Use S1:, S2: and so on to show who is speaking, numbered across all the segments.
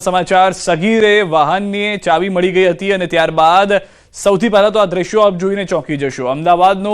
S1: સમાચાર સગીરે વાહનની ચાવી મળી ગઈ હતી અને ત્યારબાદ સૌથી પહેલા તો આ દ્રશ્યો આપ જોઈને ચોંકી જશો। અમદાવાદનો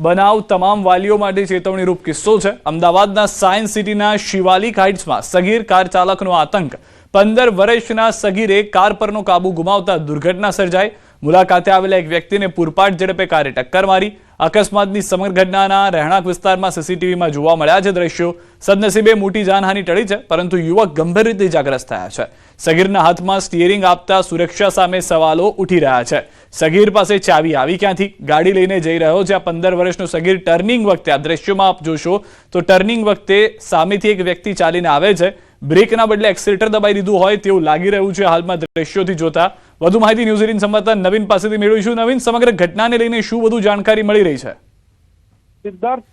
S1: બનાવ તમામ વાલીઓ માટે ચેતવણીરૂપ કિસ્સો છે। અમદાવાદના સાયન્સ સિટીના શિવાલિક હાઇટ્સમાં સગીર કાર ચાલકનો આતંક। 15 વર્ષના સગીરે કાર પરનો કાબુ ગુમાવતા દુર્ઘટના સર્જાઈ। મુલાકાતે આવેલા એક વ્યક્તિને પૂરપાટ ઝડપે કારે ટક્કર મારી। અકસ્માતની સમગ્ર ઘટનાના રહેણાંક વિસ્તારમાં સીસીટીવીમાં જોવા મળ્યા છે દ્રશ્યો। સદનસીબે મોટી જાનહાનિ ટળી છે, પરંતુ યુવક ગંભીર રીતે ઇજાગ્રસ્ત થયા છે। સગીરના હાથમાં સ્ટીયરિંગ આપતા સુરક્ષા સામે સવાલો ઉઠી રહ્યા છે। સગીર પાસે ચાવી આવી ક્યાંથી? ગાડી લઈને જઈ રહ્યો છે આ 15 વર્ષનો સગીર। ટર્નિંગ વખતે આ દ્રશ્યોમાં આપ જોશો તો ટર્નિંગ વખતે સામેથી એક વ્યક્તિ ચાલીને આવે છે। બ્રેકના બદલે એક્સિલેટર દબાઈ દીધું હોય તેવું લાગી રહ્યું છે હાલમાં દ્રશ્યોથી જોતા। વધુ માહિતી ન્યૂઝ 18 સંવાદદાતા નવીન પાસેથી મેળવીશું। નવીન, સમગ્ર ઘટનાને લઈને શું વધુ જાણકારી મળી રહી છે?
S2: સિદ્ધાર્થ,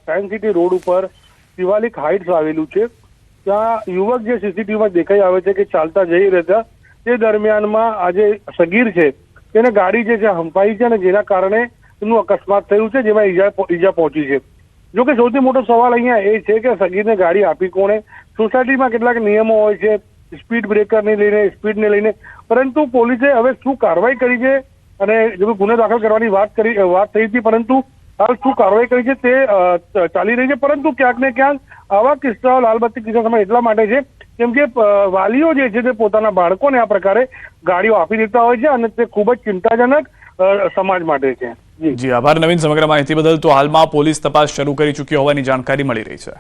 S2: સાયન્સ સિટી રોડ ઉપર શિવાલિક હાઇટ્સ આવેલું છે, ત્યાં યુવક જે સીસીટીવીમાં દેખાઈ આવે છે કે ચાલતા જઈ રહ્યા તે દરમિયાનમાં આ જે સગીર છે તેને ગાડી જે છે હંફાઈ છે અને જેના કારણે એનું અકસ્માત થયું છે, જેમાં ઈજા પહોંચી છે। જો કે સૌથી મોટો સવાલ અહીંયા એ છે કે સગીરને ગાડી આપી કોણે? સોસાયટીમાં કેટલાક નિયમો હોય છે સ્પીડ બ્રેકરને લઈને, સ્પીડને લઈને, પરંતુ પોલીસે હવે શું કાર્યવાહી કરી છે અને જો ગુનો દાખલ કરવાની વાત થઈ હતી, પરંતુ હાલ શું કાર્યવાહી કરી છે તે ચાલી રહી છે। પરંતુ ક્યાંક ને ક્યાંક આવા કિસ્સાઓ લાલબત્તી કિસ્સા સમય એટલા માટે છે કેમ કે વાલીઓ જે છે તે પોતાના બાળકોને આ પ્રકારે ગાડીઓ આપી દેતા હોય છે અને તે ખૂબ જ ચિંતાજનક સમાજ માટે છે।
S1: જી આભાર નવીન, સમગ્ર માહિતી બદલ। તો હાલમાં પોલીસ તપાસ શરૂ કરી ચૂકી હોવાની જાણકારી મળી રહી છે।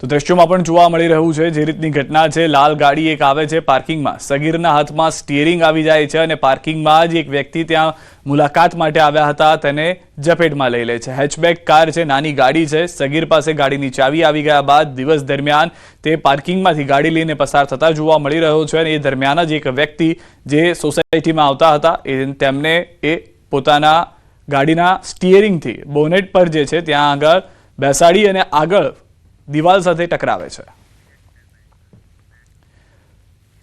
S1: તો દ્રશ્યોમાં પણ જોવા મળી રહ્યું છે જે રીતની ઘટના છે। લાલ ગાડી એક આવે છે પાર્કિંગમાં, સગીરના હાથમાં સ્ટીયરિંગ આવી જાય છે અને પાર્કિંગમાં જ એક વ્યક્તિ ત્યાં મુલાકાત માટે આવ્યા હતા તેને ઝપેટમાં લઈ લે છે। હેચબેક કાર છે, નાની ગાડી છે। સગીર પાસે ગાડીની ચાવી આવી ગયા બાદ દિવસ દરમિયાન તે પાર્કિંગમાંથી ગાડી લઈને પસાર થતા જોવા મળી રહ્યો છે અને એ દરમિયાન જ એક વ્યક્તિ જે સોસાયટીમાં આવતા હતા તેમને પોતાના ગાડીના સ્ટીયરિંગથી બોનેટ પર જે છે ત્યાં આગળ બેસાડી અને આગળ દિવાલ સાથે ટકરાવે છે।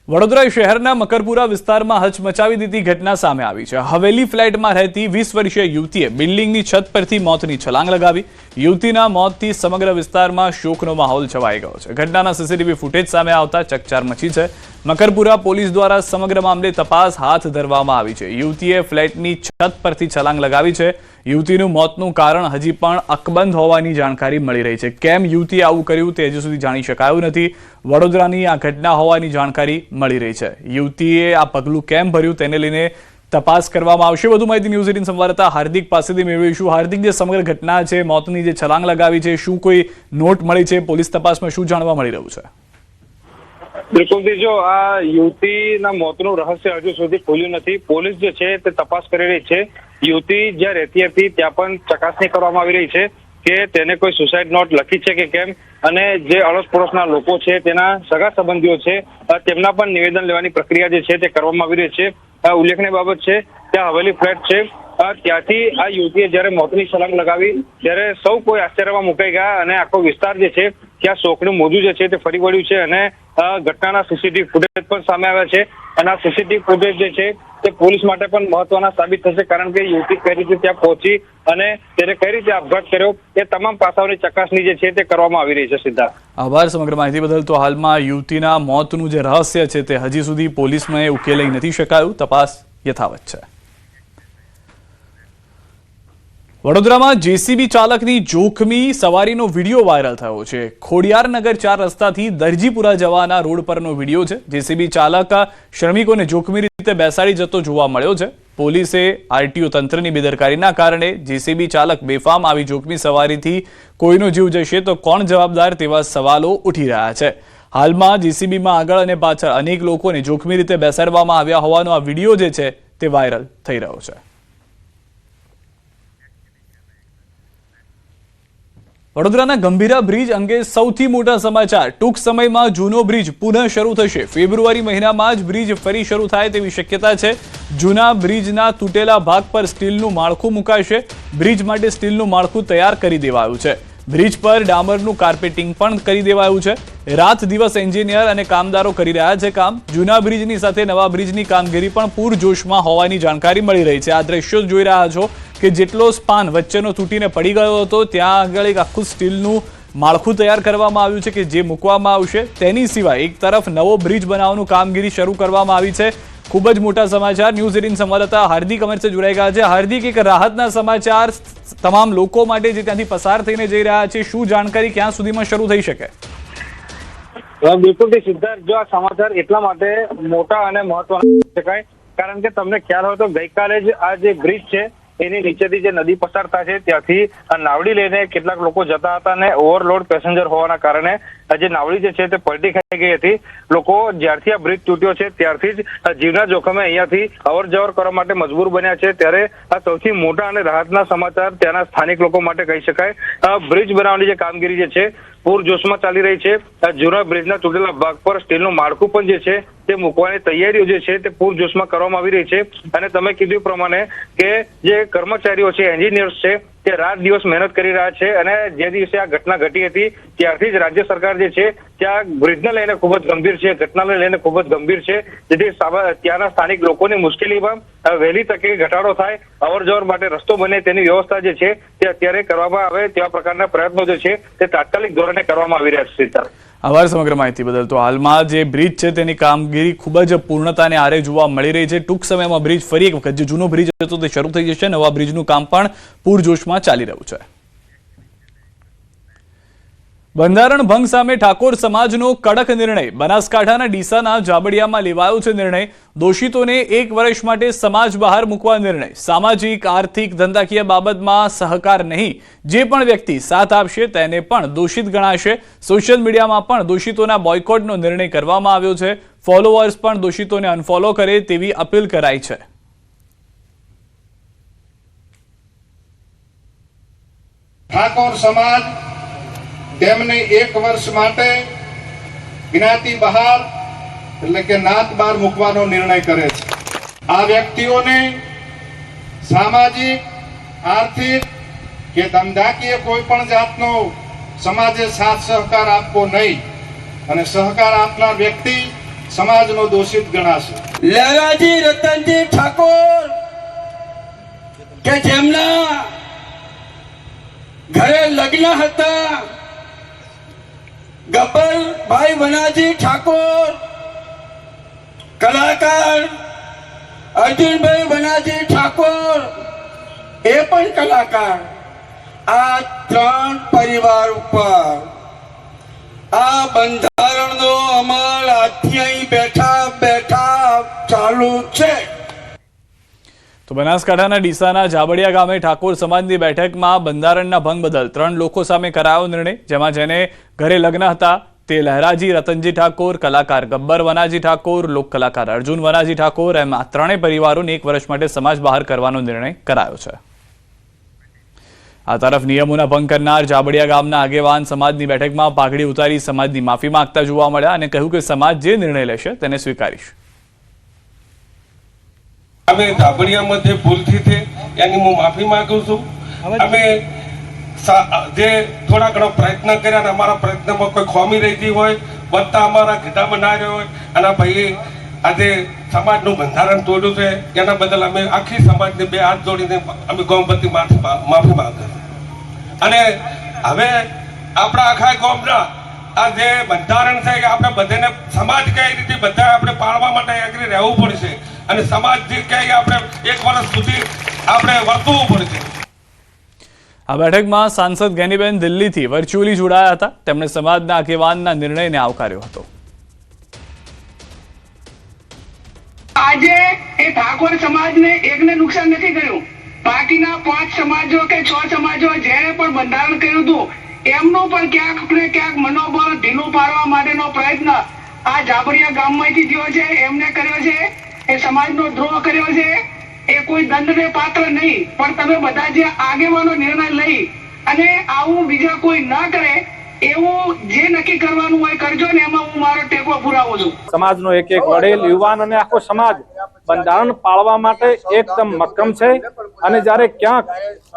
S1: વડોદરા શહેરના મકરપુરા વિસ્તારમાં હચમચાવી દીધી ઘટના સામે આવી છે। હવેલી ફ્લેટમાં રહેતી 20 વર્ષીય યુવતીએ બિલ્ડિંગની છત પરથી મોતની છલાંગ લગાવી। યુવતીના મોતથી સમગ્ર વિસ્તારમાં શોકનો માહોલ છવાઈ ગયો છે। ઘટનાના સીસીટીવી ફૂટેજ સામે આવતા ચકચાર મચી છે। મકરપુરા પોલીસ દ્વારા સમગ્ર મામલે તપાસ હાથ ધરવામાં આવી છે। યુવતીએ ફ્લેટની છત પરથી છલાંગ લગાવી છે। યુવતીનું મોતનું કારણ હજી પણ અકબંધ હોવાની જાણકારી મળી રહી છે। કેમ યુવતીએ આવું કર્યું તે હજુ સુધી જાણી શકાયું નથી। વડોદરાની આ ઘટના હોવાની જાણકારી મળી રહી છે। યુવતીએ આ પગલું કેમ ભર્યું તેને લઈને તપાસ કરવામાં આવશે। વધુ માહિતી ન્યૂઝ 18 સંવાદદાતા હાર્દિક પાસેથી મેળવીશું। હાર્દિક, જે સમગ્ર ઘટના છે, મોતની જે છલાંગ લગાવી છે, શું કોઈ નોટ મળી છે? પોલીસ તપાસમાં શું જાણવા મળી રહ્યું છે?
S3: બિલકુલ, જો આ યુવતીના મોતનું રહસ્ય હજુ સુધી ખુલ્યું નથી। પોલીસ જે છે તે તપાસ કરી રહી છે। યુવતી જ્યાં રહેતી હતી ત્યાં પણ ચકાસણી કરવામાં આવી રહી છે કે તેને કોઈ સુસાઇડ નોટ લખી છે કે કેમ, અને જે અડોશ પડોશના લોકો છે તેના સગા સંબંધીઓ છે તેમના પણ નિવેદન લેવાની પ્રક્રિયા જે છે તે કરવામાં આવી રહી છે। ઉલ્લેખનીય બાબત છે ત્યાં હવેલી ફ્લેટ છે, ત્યાંથી આ યુવતીએ જયારે મોતની છલાંગ લગાવી ત્યારે સૌ કોઈ આશ્ચર્યમાં મુકાઈ ગયા અને આખો વિસ્તાર જે છે ત્યાં શોકનું મોજું જે છે તે ફરી વળ્યું છે અને ઘટનાના સીસીટીવી ફૂટેજ પણ સામે આવ્યા છે અને આ સીસીટીવી ફૂટેજ જે છે તે પોલીસ માટે પણ મહત્વના સાબિત થશે, કારણ કે યુવતી કઈ રીતે ત્યાં પહોંચી અને તેને કઈ રીતે આપઘાત કર્યો એ તમામ પાસાઓની ચકાસણી જે છે તે કરવામાં આવી રહી છે। સિદ્ધાર્થ,
S1: આભાર સમગ્ર માહિતી બદલ। તો હાલમાં યુવતીના મોતનું જે રહસ્ય છે તે હજી સુધી પોલીસમાં ઉકેલાઈ નથી શકાયું। તપાસ યથાવત છે। વડોદરામાં જેસીબી ચાલકની જોખમી સવારીનો વિડીયો વાયરલ થયો છે। ખોડિયારનગર 4 રસ્તાથી દરજીપુરા જવાના રોડ પરનો વિડીયો છે। જેસીબી ચાલક શ્રમિકોને જોખમી રીતે બેસાડી જતો જોવા મળ્યો છે। પોલીસે આરટીઓ તંત્રની બેદરકારીના કારણે જેસીબી ચાલક બેફામ આવી જોખમી સવારીથી કોઈનો જીવ જશે તો કોણ જવાબદાર તેવા સવાલો ઉઠી રહ્યા છે। હાલમાં જેસીબીમાં આગળ અને પાછળ અનેક લોકોને જોખમી રીતે બેસાડવામાં આવ્યા હોવાનો આ વિડીયો જે છે તે વાયરલ થઈ રહ્યો છે। વડોદરાના ગંભીરા બ્રિજ અંગે સૌથી મોટા સમાચાર। ટૂંક સમયમાં જૂનો બ્રિજ પુનઃ શરૂ થશે। ફેબ્રુઆરી મહિનામાં જ બ્રિજ ફરી શરૂ થાય તેવી શક્યતા છે। જૂના બ્રિજના તૂટેલા ભાગ પર સ્ટીલનું માળખું મુકાશે। બ્રિજ માટે સ્ટીલનું માળખું તૈયાર કરી દેવાયું છે। બ્રિજ પર ડામરનું કાર્પેટિંગ પણ કરી દેવાયું છે। રાત દિવસ એન્જિનિયર અને કામદારો કરી રહ્યા છે કામ। જૂના બ્રિજની સાથે નવા બ્રિજની કામગીરી પણ પૂરજોશમાં હોવાની જાણકારી મળી રહી છે। આ દ્રશ્યો જોઈ રહ્યા છો કે જેટલો સ્પાન વચ્ચેનો તૂટીને પડી ગયો હતો ત્યાં આગળ એક આખું સ્ટીલનું માળખું તૈયાર કરવામાં આવ્યું છે કે જે મૂકવામાં આવશે. તેની સિવાય એક તરફ નવો બ્રિજ બનાવવાનું કામગીરી શરૂ કરવામાં આવી છે. ખૂબ જ મોટા સમાચાર. ન્યૂઝ 18 સંવાદદાતા હાર્દિક અમરસે જોડાઈ ગયા છે. હાર્દિક, એક રાહતના સમાચાર તમામ લોકો માટે જે ત્યાંથી પસાર થઈને જઈ રહ્યા છે, શું જાણકારી ક્યાં સુધીમાં શરૂ થઈ શકે?
S3: બિલકુલ સિદ્ધાર્થ, જો આ સમાચાર એટલા માટે મોટા અને મહત્વના શકાય કારણ કે તમને ખ્યાલ હોય તો ગઈકાલે જ આ જે બ્રિજ છે એની નીચેથી જે નદી પસાર થાય છે ત્યાંથી આ નાવડી લઈને કેટલાક લોકો જતા હતા અને ઓવરલોડ પેસેન્જર હોવાના કારણે આ જે નાવડી જે છે તે પલટી ખાઈ ગઈ હતી. લોકો જ્યારથી આ બ્રિજ તૂટ્યો છે ત્યારથી જ જીવના જોખમે અહીંયાથી અવર જવર કરવા માટે મજબૂર બન્યા છે. ત્યારે આ સૌથી મોટા અને રાહતના સમાચાર ત્યાંના સ્થાનિક લોકો માટે કહી શકાય. બ્રિજ બનાવવાની જે કામગીરી જે છે પૂરજોશમાં ચાલી રહી છે. જૂના બ્રિજના તૂટેલા ભાગ પર સ્ટીલનું માળખું પણ જે છે તે મૂકવાની તૈયારીઓ જે છે તે પૂરજોશમાં કરવામાં આવી રહી છે. અને તમે કીધું પ્રમાણે કે જે કર્મચારીઓ છે, એન્જિનિયર્સ છે, તે રાત દિવસ મહેનત કરી રહ્યા છે અને જે દિવસે આ ઘટના ઘટી હતી ત્યારથી જ રાજ્ય સરકાર જે છે ત્યાં બ્રિજને લઈને ખૂબ જ ગંભીર છે, ઘટનાને લઈને ખૂબ જ ગંભીર છે. જેથી ત્યાંના સ્થાનિક લોકોની મુશ્કેલીમાં વહેલી તકે ઘટાડો થાય, અવર જવર માટે રસ્તો બને તેની વ્યવસ્થા જે છે તે અત્યારે કરવામાં આવે તેવા પ્રકારના પ્રયત્નો જે છે તે તાત્કાલિક ધોરણે કરવામાં આવી રહ્યા છે.
S1: આભાર સમગ્ર માહિતી બદલ. તો હાલમાં જે બ્રિજ છે તેની કામગીરી ખૂબ જ પૂર્ણતાને આરે જોવા મળી રહી છે. ટૂંક સમયમાં બ્રિજ ફરી એક વખત, જે જૂનો બ્રિજ હતો તે શરૂ થઈ જશે. નવા બ્રિજનું કામ પણ પૂરજોશમાં ચાલી રહ્યું છે. બંધારણ ભંગ સામે ઠાકોર સમાજનો કડક નિર્ણય. બનાસકાંઠાના ડીસાના જાબડિયામાં લેવાયો છે નિર્ણય. દોષિતોને 1 વર્ષ માટે સમાજ બહાર મૂકવા નિર્ણય. સામાજિક, આર્થિક, ધંધાકીય બાબતમાં સહકાર નહીં. જે પણ વ્યક્તિ સાથ આપશે તેને પણ દોષિત ગણાશે. સોશિયલ મીડિયામાં પણ દોષિતોના બોયકોટનો નિર્ણય કરવામાં આવ્યો છે. ફોલોઅર્સ પણ દોષિતોને અનફોલો કરે તેવી અપીલ કરાઈ છે.
S4: ઠાકોર સમાજ તેમને 1 વર્ષ માટે જ્ઞાતિ બહાર એટલે કે નાત બહાર મૂકવાનો નિર્ણય કરે છે. આ વ્યક્તિઓને સામાજિક, આર્થિક કે ધંધાકીય કોઈ પણ જાતનો સમાજે સાથ સહકાર આપવો નહીં અને સહકાર આપનાર વ્યક્તિ સમાજનો દોષિત ગણાશે.
S5: લહેરાજી રતનજી ઠાકોર કે જેમના ઘરે લગ્ન હતા, ગબ્બરભાઈ વનાજી ઠાકોર કલાકાર, અર્જુનભાઈ વનાજી ઠાકોર એ પણ કલાકાર, આ 3 પરિવાર ઉપર આ બંધારણનો અમલ આજથી અહીં બેઠા બેઠા ચાલુ છે.
S1: તો બનાસકાંઠાના ડીસાના જાબડિયા ગામે ઠાકોર સમાજની બેઠકમાં બંધારણના ભંગ બદલ 3 લોકો સામે કરાયો નિર્ણય. જેમાં જેને ઘરે લગ્ન હતા તે લહેરાજી રતનજી ઠાકોર, કલાકાર ગબ્બર વનાજી ઠાકોર, લોક કલાકાર અર્જુન વનાજી ઠાકોર, એમ આ 3 પરિવારોને 1 વર્ષ માટે સમાજ બહાર કરવાનો નિર્ણય કરાયો છે. આ તરફ નિયમોના ભંગ કરનાર જાબડિયા ગામના આગેવાન સમાજની બેઠકમાં પાઘડી ઉતારી સમાજની માફી માંગતા જોવા મળ્યા અને કહ્યું કે સમાજ જે નિર્ણય લેશે તેને સ્વીકારીશ.
S6: અમે જાબડિયામાંથી ભૂલથી થઈ એની હું માફી માંગુ છું. અમે જે થોડા ઘણો પ્રયત્ન કર્યા અને અમારા પ્રયત્નમાં કોઈ ખોમી રહેતી હોય, બધા અમારા ગીતા બનાવ્યા હોય અને ભાઈ આજે સમાજનું બંધારણ તોડ્યું છે એના બદલ અમે આખી સમાજને 2 હાથ જોડીને અમે ગૌમપતિ માફી માંગીએ. અને હવે આપણા આખા ગામના આ જે બંધારણ છે કે આપણે બધાને સમાજ કઈ રીતે બધા આપણે પાળવા માટે એગ્રી રહેવું પડશે અને સમાજ જે કહે આપણે 1 વર્ષ સુધી આપણે વર્તવું પડશે.
S1: આ બેઠકમાં સાંસદ ગેનીબેન દિલ્હીથી વર્ચ્યુઅલી જોડાયા હતા. તેમણે સમાજના આગેવાનના નિર્ણયને આવકાર્યો હતો.
S7: આજે એ ઠાકોર સમાજને એકને નુકસાન નથી કર્યું, બાકીના 5 સમાજો કે 6 સમાજો જેને પણ બંધારણ કર્યું હતું એમનું પણ ક્યાંક ને ક્યાંક મનોબળ ઢીલું પાડવા માટેનો પ્રયત્ન આ જાબડિયા ગામમાંથી થયો છે. એમને કર્યો છે, એ સમાજનો દ્રોહ કર્યો છે. એ કોઈ દંડને પાત્ર નહીં, પણ તમે બધા જે આગેવાનો નિર્ણય લઈ અને આવું બીજા કોઈ ન કરે એવું જે નક્કી કરવાનું હોય કરજો ને એમાં હું મારો ટેકો પુરાવું છું.
S8: સમાજનો એક વડીલ, યુવાન અને આખો સમાજ બંધારણ પાળવા માટે એકદમ મક્કમ છે. અને જ્યારે ક્યાંક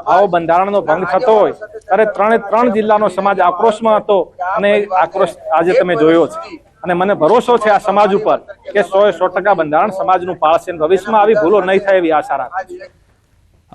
S8: આવો બંધારણનો ભંગ થતો હોય ત્યારે 3 જિલ્લાનો સમાજ આક્રોશમાં હતો અને આક્રોશ આજે તમે જોયો છે. અને મને ભરોસો છે આ સમાજ ઉપર કે 100% બંધારણ સમાજનું પાળશે. ભવિષ્યમાં આવી ભૂલો નહીં થાય એવી આશા રાખું.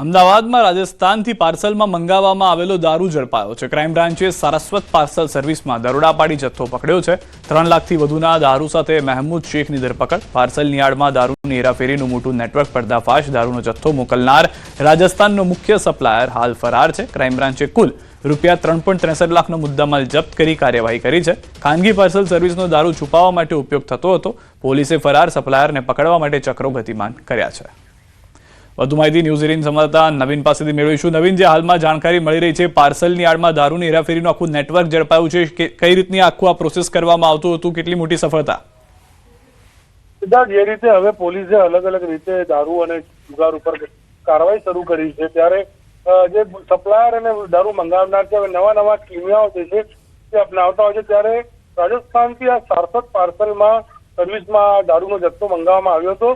S1: અમદાવાદમાં રાજસ્થાનથી પાર્સલમાં મંગાવવામાં આવેલો દારૂ ઝડપાયો છે. ક્રાઇમ બ્રાન્ચે સારસ્વત પાર્સલ સર્વિસમાં દરોડા પાડી જથ્થો પકડ્યો છે. 3 લાખથી વધુના દારૂ સાથે મહેમૂદ શેખની ધરપકડ. પાર્સલની આડમાં દારૂની હેરાફેરીનું મોટું નેટવર્ક પર્દાફાશ. દારૂનો જથ્થો મોકલનાર રાજસ્થાનનો મુખ્ય સપ્લાયર હાલ ફરાર છે. ક્રાઇમ બ્રાન્ચે કુલ રૂપિયા 3.63 લાખનો મુદ્દામાલ જપ્ત કરી કાર્યવાહી કરી છે. ખાનગી પાર્સલ સર્વિસનો દારૂ છુપાવવા માટે ઉપયોગ થતો હતો. પોલીસે ફરાર સપ્લાયરને પકડવા માટે ચક્રો ગતિમાન કર્યા છે. વધુ માહિતી ન્યૂઝ 18 સંવાદદાતા નવીન પાસેથી મેળવીશું. નવીન, જે હાલમાં જાણકારી મળી રહી છે પાર્સલની આડમાં દારૂની હેરાફેરીનું આખું નેટવર્ક ઝડપાયું છે, કે કઈ રીતની આખું આ પ્રોસેસ કરવામાં આવતું હતું, કેટલી મોટી સફળતા?
S2: સિદ્ધાર્થ, જે રીતે હવે પોલીસે અલગ અલગ રીતે દારૂ અને જુગાર ઉપર કાર્યવાહી શરૂ કરી છે, ત્યારે જે સપ્લાયર અને દારૂ મંગાવનાર છે હવે નવા કિમિયાઓ જે છે તે અપનાવતા હોય છે. ત્યારે રાજસ્થાનથી આ સારસ્વત પાર્સલમાં સર્વિસમાં દારૂનો જથ્થો મંગાવવામાં આવ્યો હતો.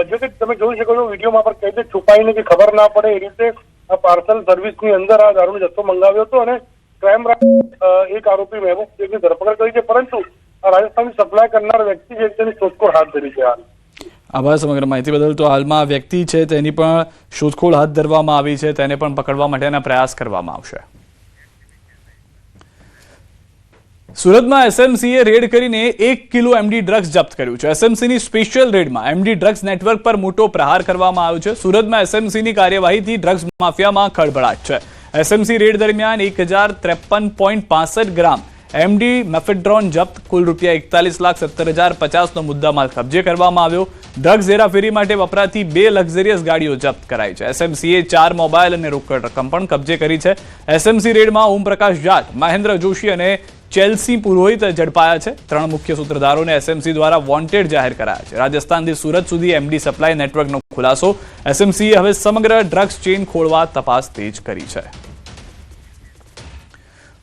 S2: જો કે તમે જોઈ શકો છો વિડીયોમાં પર કઈ રીતે છુપાઈને કે ખબર ના પડે એ રીતે આ પાર્સલ સર્વિસની અંદર આ દારૂનો જથ્થો મંગાવ્યો હતો અને ક્રાઇમ બ્રાન્ચ એક આરોપી મહેબૂબ શેખની ધરપકડ કરી છે. પરંતુ આ રાજસ્થાનની સપ્લાય કરનાર વ્યક્તિ છે તેની શોધખોળ હાથ ધરી છે.
S1: આભાર સમગ્ર માહિતી બદલ. તો હાલમાં આ વ્યક્તિ છે તેની પણ શોધખોળ હાથ ધરવામાં આવી છે, તેને પણ પકડવા માટેના પ્રયાસ કરવામાં આવશે. સુરતમાં એસએમસીએ રેડ કરીને 1 કિલો એમડી ડ્રગ્સ જપ્ત કર્યું છે. એસએમસીની સ્પેશિયલ રેડમાં એમડી ડ્રગ્સ નેટવર્ક પર મોટો પ્રહાર કરવામાં આવ્યો છે. સુરતમાં એસએમસીની કાર્યવાહીથી ડ્રગ્સ માફિયામાં ખળભળાટ છે. એસએમસી રેડ દરમિયાન 1053.65 ગ્રામ એમડી મેફેડ્રોન જપ્ત, કુલ રૂપિયા 41,70,050નો મુદ્દામાલ કબજે કરવામાં આવ્યો. ડ્રગ્સ હેરાફેરી માટે વપરાતી 2 લક્ઝરિયસ ગાડીઓ જપ્ત કરાઈ છે. એસએમસીએ 4 મોબાઈલ અને રોકડ રકમ પણ કબજે કરી છે. એસએમસી રેડમાં ઓમપ્રકાશ જાટ, મહેન્દ્ર જોશી અને ચેલ્સી પુરોહિત ઝડપાયા છે. 3 મુખ્ય સૂત્રધારોને એસએમસી દ્વારા વોન્ટેડ જાહેર કરાયા છે. રાજસ્થાનથી સુરત સુધી એમડી સપ્લાય નેટવર્કનો ખુલાસો. એસએમસીએ હવે સમગ્ર ડ્રગ્સ ચેઇન ખોળવા તપાસ તેજ કરી છે.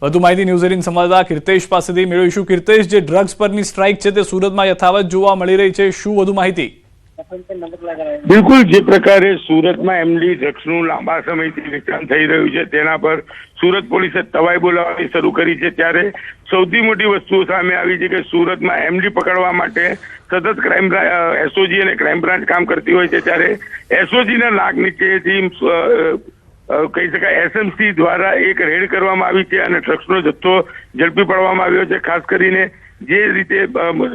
S1: વધુ માહિતી ન્યૂઝ 18 સંવાદદાતા કીર્તેશ પાસેથી મેળવીશું. કીર્તેશ, જે ડ્રગ્સ પરની સ્ટ્રાઇક છે તે સુરતમાં યથાવત જોવા મળી રહી છે, શું વધુ માહિતી?
S5: બિલકુલ, જે પ્રકારે સુરતમાં એમડી ડ્રગ્સનું લાંબા સમયથી વેચાણ થઈ રહ્યું છે તેના પર સુરત પોલીસે તવાઈ બોલાવવાની શરૂ કરી છે. ત્યારે સૌથી મોટી વસ્તુ સામે આવી છે કે સુરતમાં એમડી પકડવા માટે સતત ક્રાઇમ એસઓજી અને ક્રાઇમ બ્રાન્ચ કામ કરતી હોય છે. ત્યારે એસઓજીના નાક નીચેથી કહી શકાય એસએમસી દ્વારા એક રેડ કરવામાં આવી છે અને ડ્રગ્સનો જથ્થો ઝડપી પાડવામાં આવ્યો છે. ખાસ કરીને જે રીતે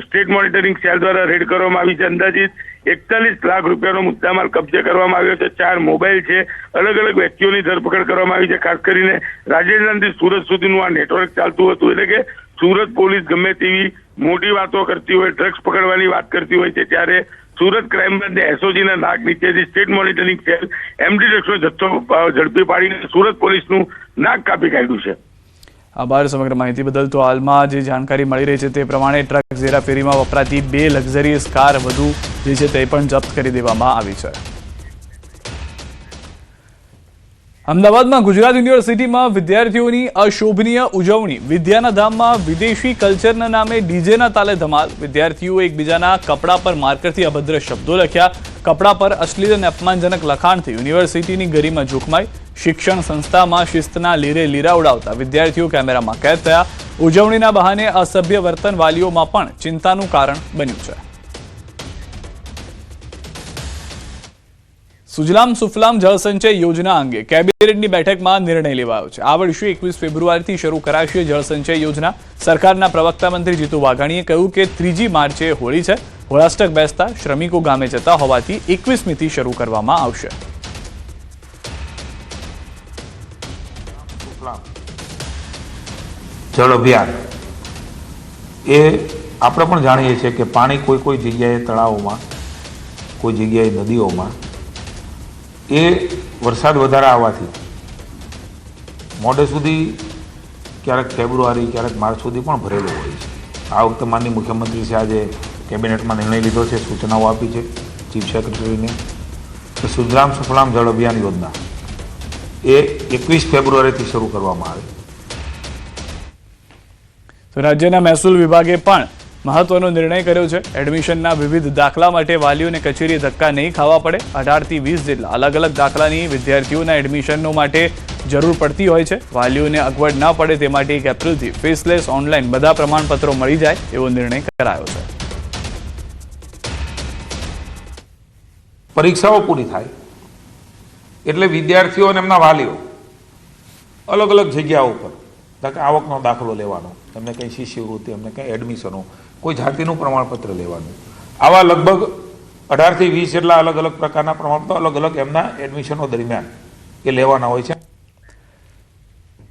S5: સ્ટેટ મોનિટરિંગ સેલ દ્વારા રેડ કરવામાં આવી છે, અંદાજિત 41 લાખ રૂપિયાનો મુદ્દામાલ કબજે કરવામાં આવ્યો છે. 4 મોબાઈલ છે. અલગ અલગ વ્યક્તિઓની ધરપકડ કરવામાં આવી છે. ખાસ કરીને રાજસ્થાનથી સુરત સુધીનું આ નેટવર્ક ચાલતું હતું. એટલે કે સુરત પોલીસ ગમે તેવી મોટી વાતો કરતી હોય, ડ્રગ્સ પકડવાની વાત કરતી હોય છે, ત્યારે સુરત ક્રાઇમ બ્રાન્ચે એસઓજીના નાક નીચેથી સ્ટેટ મોનિટરિંગ સેલ એમડી ડ્રગ્સનો જથ્થો ઝડપી પાડીને સુરત પોલીસનું નાક કાપી કાઢ્યું છે.
S1: આભાર સમગ્ર માહિતી બદલ. તો હાલમાં જે જાણકારી મળી રહી છે તે પ્રમાણે ડ્રગ્સ હેરાફેરીમાં વપરાતી 2 લક્ઝરિયસ કાર વધુ જે છે તે પણ જપ્ત કરી દેવામાં આવી છે. અમદાવાદમાં ગુજરાત યુનિવર્સિટીમાં વિદ્યાર્થીઓની અશોભનીય ઉજવણી. વિદ્યાના ધામમાં વિદેશી કલ્ચરના નામે ડીજેના તાલે ધમાલ. વિદ્યાર્થીઓ એકબીજાના કપડા પર માર્કરથી અભદ્ર શબ્દો લખ્યા. કપડા પર અશ્લીલ અને અપમાનજનક લખાણથી યુનિવર્સિટીની ગરિમા જોખમાઈ. શિક્ષણ સંસ્થામાં શિસ્તના લીરે લીરા ઉડાવતા વિદ્યાર્થીઓ કેમેરામાં કેદ થયા. ઉજવણીના બહાને અસભ્ય વર્તન વાલીઓમાં પણ ચિંતાનું કારણ બન્યું છે. સુજલામ સુફલામ જળસંચય યોજના અંગે કેબિનેટની બેઠકમાં નિર્ણય લેવાયો છે. આ વર્ષે 21 ફેબ્રુઆરીથી શરૂ કરાશે જળસંચય યોજના. સરકારના પ્રવક્તા મંત્રી જીતુ વાઘાણીએ કહ્યું કે 3જી માર્ચે હોળી છે. હોળાષ્ટક બેસતા શ્રમિકો ગામે જતા હોવાથી 21મીથી શરૂ કરવામાં આવશે.
S9: જળ અભિયાન એ આપણે પણ જાણીએ છીએ કે પાણી કોઈ જગ્યાએ તળાવોમાં, કોઈ જગ્યાએ નદીઓમાં એ વરસાદ વધારે આવવાથી મોડે સુધી ક્યારેક ફેબ્રુઆરી ક્યારેક માર્ચ સુધી પણ ભરેલો હોય છે. આ વખતે માનનીય મુખ્યમંત્રી છે આજે કેબિનેટમાં નિર્ણય લીધો છે, સૂચનાઓ આપી છે ચીફ સેક્રેટરીને કે સુજલામ સુફલામ જળ અભિયાન યોજના એ 21 ફેબ્રુઆરીથી શરૂ કરવામાં આવે.
S1: તો રાજ્યના મહેસૂલ વિભાગે પણ મહત્વનો નિર્ણય કર્યો છે. એડમિશનના વિવિધ દાખલા માટે વાલીઓને કચેરીએ ધક્કા નહીં ખાવા પડે. 18 થી 20 જેટલા અલગ અલગ દાખલાની વિદ્યાર્થીઓના એડમિશનનો માટે જરૂર પડતી હોય છે. વાલીઓને અગવડ ના પડે તે માટે 1 એપ્રિલથી ફેસલેસ ઓનલાઈન બધા પ્રમાણપત્રો મળી જાય એવો નિર્ણય કરાયો છે.
S9: પરીક્ષાઓ પૂરી થાય એટલે વિદ્યાર્થીઓ અને એમના વાલીઓ અલગ અલગ જગ્યાઓ ઉપર આવકનો દાખલો લેવાનો, એમને કંઈ શિષ્યવૃત્તિ, એમને કંઈ એડમિશનો, કોઈ જાતિનું પ્રમાણપત્ર લેવાનું, આવા લગભગ 18 થી 20 જેટલા અલગ અલગ પ્રકારના પ્રમાણપત્રો અલગ અલગ એમના એડમિશનો દરમિયાન એ લેવાના હોય છે.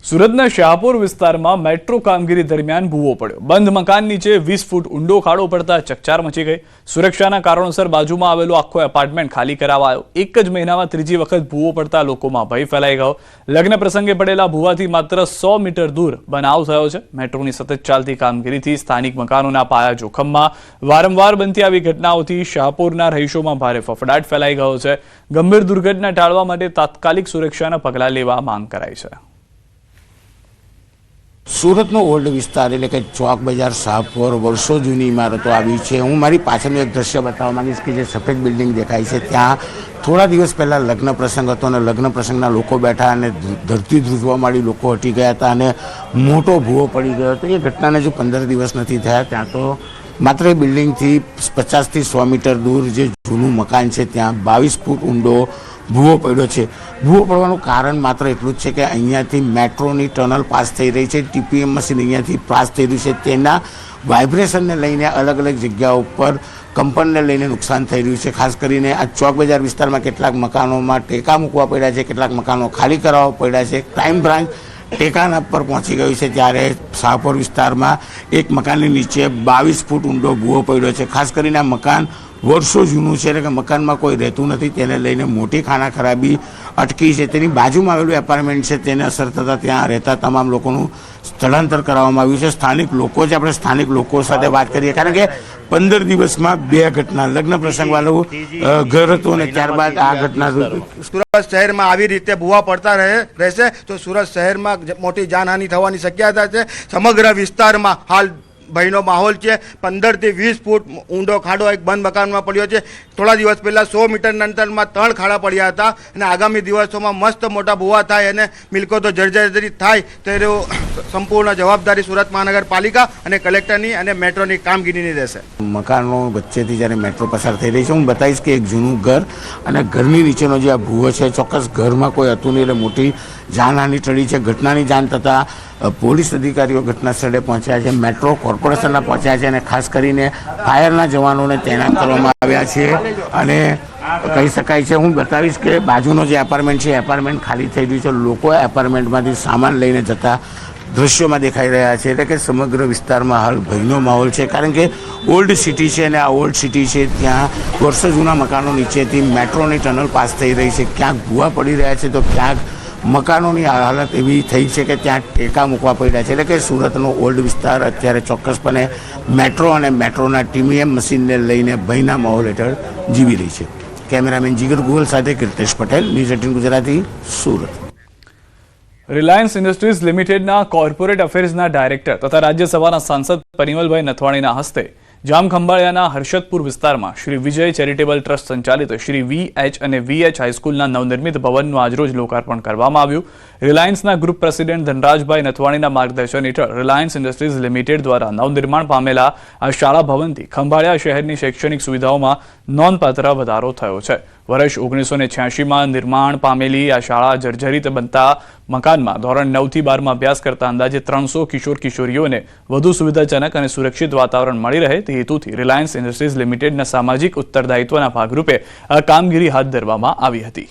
S1: સુરતના શાહપુર વિસ્તારમાં મેટ્રો કામગીરી દરમિયાન ભૂવો પડ્યો. બંધ મકાન નીચે 20 ફૂટ ઊંડો ખાડો પડતા ચકચાર મચી ગઈ. સુરક્ષાના કારણોસર બાજુમાં આવેલો આખો એપાર્ટમેન્ટ ખાલી કરાવાયો. એક જ મહિનામાં ત્રીજી વખત ભૂવો પડતા લોકોમાં ભય ફેલાઈ ગયો. લગ્ન પ્રસંગે પડેલા ભૂવાથી માત્ર 100 મીટર દૂર બનાવ થયો છે. મેટ્રોની સતત ચાલતી કામગીરીથી સ્થાનિક મકાનોના પાયા જોખમમાં. વારંવાર બનતી આવી ઘટનાઓથી શાહપુરના રહીશોમાં ભારે ફફડાટ ફેલાઈ ગયો છે. ગંભીર દુર્ઘટના ટાળવા માટે તાત્કાલિક સુરક્ષાના પગલાં લેવા માંગ કરાઈ છે.
S10: સુરતનો ઓલ્ડ વિસ્તાર એટલે કે ચોક બજાર શાહપુર વર્ષો જૂની ઇમારતો આવી છે. હું મારી પાછળનું એક દ્રશ્ય બતાવવા માંગીશ કે જે સફેદ બિલ્ડિંગ દેખાય છે ત્યાં થોડા દિવસ પહેલાં લગ્ન પ્રસંગ હતો અને લગ્ન પ્રસંગના લોકો બેઠા અને ધરતી ધ્રુજવા માંડી લોકો હટી ગયા હતા અને મોટો ભૂવો પડી ગયો હતો. એ ઘટનાને જો 15 દિવસ નથી થયા ત્યાં તો માત્ર એ બિલ્ડિંગથી 50 થી 100 મીટર દૂર જે જૂનું મકાન છે ત્યાં 22 ફૂટ ઊંડો ભૂવો પડ્યો છે. ભૂવો પડવાનું કારણ માત્ર એટલું જ છે કે અહીંયાથી મેટ્રોની ટનલ પાસ થઈ રહી છે. ટીપીએમ મશીન અહીંયાથી પાસ થઈ રહ્યું છે. તેના વાઇબ્રેશનને લઈને અલગ અલગ જગ્યાઓ પર કંપનને લઈને નુકસાન થઈ રહ્યું છે. ખાસ કરીને આ ચોક બજાર વિસ્તારમાં કેટલાક મકાનોમાં ટેકા મૂકવા પડ્યા છે, કેટલાક મકાનો ખાલી કરાવવા પડ્યા છે. ક્રાઇમ બ્રાન્ચ ટેકાના પર પહોંચી ગયું છે ત્યારે શાહપુર વિસ્તારમાં એક મકાનની નીચે 22 ફૂટ ઊંડો ભૂવો પડ્યો છે. ખાસ કરીને આ મકાન વર્ષો જૂનું છે એટલે કે મકાનમાં કોઈ રહેતું નથી. તેને લઈને મોટી ખાના ખરાબી અટકી છે. તેની બાજુમાં આવેલું એપાર્ટમેન્ટ છે તેને અસર થતાં ત્યાં રહેતા તમામ લોકોનું સ્થળાંતર કરાવવામાં આવ્યું છે. સ્થાનિક લોકો છે, આપણે સ્થાનિક લોકો સાથે વાત કરીએ કારણ કે 15 દિવસમાં 2 ઘટના, લગ્ન પ્રસંગવાળું ઘર હતું અને ત્યારબાદ આ ઘટના.
S11: સુરત શહેરમાં આવી રીતે ભૂવા પડતા રહેશે તો સુરત શહેરમાં મોટી જાનહાનિ થવાની શક્યતા છે. સમગ્ર વિસ્તારમાં હાલ ભયનો માહોલ છે. 15 થી 20 ફૂટ ઊંડો ખાડો એક બંધ મકાનમાં પડ્યો છે. થોડા દિવસ પહેલા 100 મીટરના અંતરમાં 3 ખાડા પડ્યા હતા અને આગામી દિવસોમાં મસ્ત મોટા ભૂવા થાય અને મિલકતો જર્જરિત થાય તેનો સંપૂર્ણ જવાબદારી સુરત મહાનગરપાલિકા અને કલેક્ટરની અને મેટ્રોની કામગીરીની રહેશે.
S10: મકાનો વચ્ચેથી જ્યારે મેટ્રો પસાર થઈ રહી છે હું બતાવીશ કે એક જૂનું ઘર અને ઘરની નીચેનો જે આ ભૂવો છે ચોક્કસ ઘરમાં કોઈ હતું નહીં એટલે મોટી જાનહાનિ ટળી છે. ઘટનાની જાણ થતાં પોલીસ અધિકારીઓ ઘટના સ્થળે પહોંચ્યા છે, મેટ્રો કોર્પોરેશનના પહોંચ્યા છે અને ખાસ કરીને ફાયરના જવાનોને તૈનાત કરવામાં આવ્યા છે. અને કહી શકાય છે, હું બતાવીશ કે બાજુનો જે એપાર્ટમેન્ટ છે એપાર્ટમેન્ટ ખાલી થઈ રહ્યું છે. લોકો એપાર્ટમેન્ટમાંથી સામાન લઈને જતા દ્રશ્યોમાં દેખાઈ રહ્યા છે. એટલે કે સમગ્ર વિસ્તારમાં હાલ ભયનો માહોલ છે કારણ કે ઓલ્ડ સિટી છે અને આ ઓલ્ડ સિટી છે ત્યાં વર્ષો જૂના મકાનો નીચેથી મેટ્રોની ટનલ પાસ થઈ રહી છે. ક્યાંક ભૂવા પડી રહ્યા છે તો ક્યાંક મકાનોની હાલત એવી થઈ છે કે ત્યાં ટેકા મૂકવા પડ્યા છે. એટલે કે સુરતનો ઓલ્ડ વિસ્તાર અત્યારે ચોક્કસપણે મેટ્રો અને મેટ્રોના ટીપીએમ મશીનને લઈને ભયના માહોલ હેઠળ જીવી રહી છે. કેમેરામેન જીગર ગુગલ સાથે Kirtesh Patel, news 18 Gujarati, Surat.
S1: Reliance industries લિમિટેડના કોર્પોરેટ અફેર્સના ડાયરેક્ટર તથા રાજ્યસભાના સાંસદ પરિમલભાઈ નથવાણીના હસ્તે જામખંભાળિયાના હર્ષદપુર વિસ્તારમાં શ્રી વિજય ચેરિટેબલ ટ્રસ્ટ સંચાલિત શ્રી VH અને VH હાઈસ્કૂલના નવનિર્મિત ભવનનું આજરોજ લોકાર્પણ કરવામાં આવ્યું. રિલાયન્સના ગ્રુપ પ્રેસિડેન્ટ ધનરાજભાઈ નથવાણીના માર્ગદર્શન હેઠળ રિલાયન્સ ઇન્ડસ્ટ્રીઝ લિમિટેડ દ્વારા નવનિર્માણ પામેલા આ શાળા ભવનથી ખંભાળિયા શહેરની શૈક્ષણિક સુવિધાઓમાં નોંધપાત્ર વધારો થયો છે. વર્ષ 1986માં નિર્માણ પામેલી આ શાળા જર્જરિત બનતા મકાનમાં ધોરણ 9 થી 12માં અભ્યાસ કરતા અંદાજે 300 કિશોર કિશોરીઓને વધુ સુવિધાજનક અને સુરક્ષિત વાતાવરણ મળી રહે તે હેતુથી રિલાયન્સ ઇન્ડસ્ટ્રીઝ લિમિટેડના સામાજિક ઉત્તરદાયિત્વના ભાગરૂપે આ કામગીરી હાથ ધરવામાં આવી હતી.